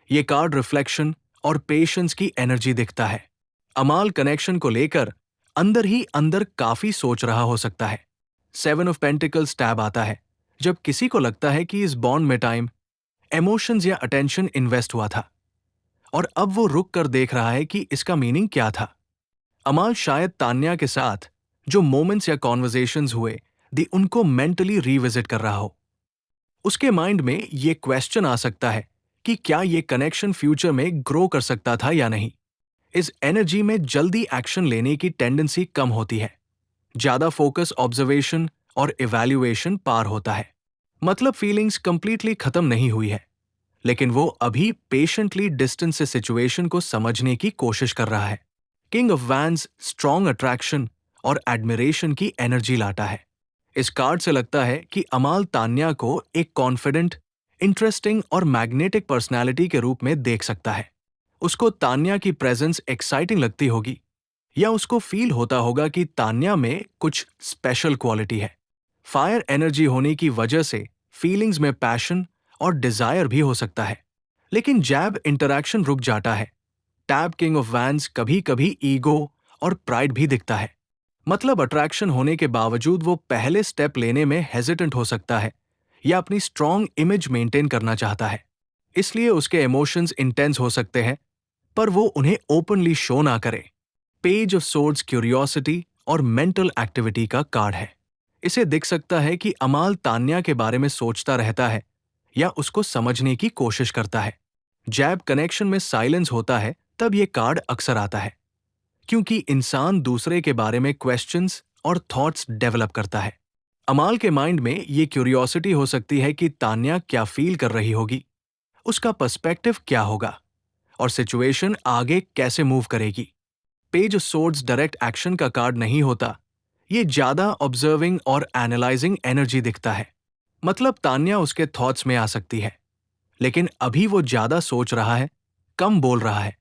ये card reflection और patience की एनर्जी दिखता है। अमाल कनेक्शन को लेकर अंदर ही अंदर काफी सोच रहा हो सकता है। 7 ऑफ पेंटिकल्स टैब आता है जब किसी को लगता है कि इस बॉन्ड में टाइम, इमोशंस या अटेंशन इन्वेस्ट हुआ था और अब वो रुक कर देख रहा है कि इसका मीनिंग क्या था। अमाल शायद तान्या के साथ जो मोमेंट्स या कॉन्वर्जेशंस हुए उनको मेंटली रिविजिट कर रहा हो। उसके माइंड में ये क्वेश्चन आ सकता है कि क्या ये कनेक्शन फ्यूचर में ग्रो कर सकता था या नहीं। इस एनर्जी में जल्दी एक्शन लेने की टेंडेंसी कम होती है। ज्यादा फोकस ऑब्जर्वेशन और इवैल्यूएशन पार होता है। मतलब फीलिंग्स कंप्लीटली खत्म नहीं हुई है, लेकिन वो अभी पेशेंटली डिस्टेंस से सिचुएशन को समझने की कोशिश कर रहा है। King of wands strong attraction और एडमिरेशन की एनर्जी लाता है। इस कार्ड से लगता है कि अमाल तान्या को एक कॉन्फिडेंट, इंटरेस्टिंग और मैग्नेटिक पर्सनैलिटी के रूप में देख सकता है। उसको तान्या की प्रेजेंस एक्साइटिंग लगती होगी, या उसको फील होता होगा कि तान्या में कुछ स्पेशल क्वालिटी है। फायर एनर्जी होने की वजह से फीलिंग्स में पैशन और डिजायर भी हो सकता है। लेकिन जैब इंटरैक्शन रुक जाता है। टैब किंग ऑफ वैंड्स कभी कभी ईगो और प्राइड भी दिखता है। मतलब अट्रैक्शन होने के बावजूद वो पहले स्टेप लेने में हेजिटेंट हो सकता है या अपनी स्ट्रॉन्ग इमेज मेंटेन करना चाहता है। इसलिए उसके इमोशंस इंटेंस हो सकते हैं, पर वो उन्हें ओपनली शो ना करे। पेज ऑफ सोर्ड्स क्यूरियोसिटी और मेंटल एक्टिविटी का कार्ड है। इसे दिख सकता है कि अमाल तान्या के बारे में सोचता रहता है या उसको समझने की कोशिश करता है। जैब कनेक्शन में साइलेंस होता है तब ये कार्ड अक्सर आता है, क्योंकि इंसान दूसरे के बारे में क्वेश्चंस और थॉट्स डेवलप करता है। अमाल के माइंड में ये क्यूरियोसिटी हो सकती है कि तान्या क्या फील कर रही होगी, उसका पर्सपेक्टिव क्या होगा और सिचुएशन आगे कैसे मूव करेगी। Page of swords direct action का कार्ड नहीं होता, ये ज्यादा ऑब्जर्विंग और एनालाइजिंग एनर्जी दिखता है। मतलब तान्या उसके थॉट्स में आ सकती है, लेकिन अभी वो ज्यादा सोच रहा है, कम बोल रहा है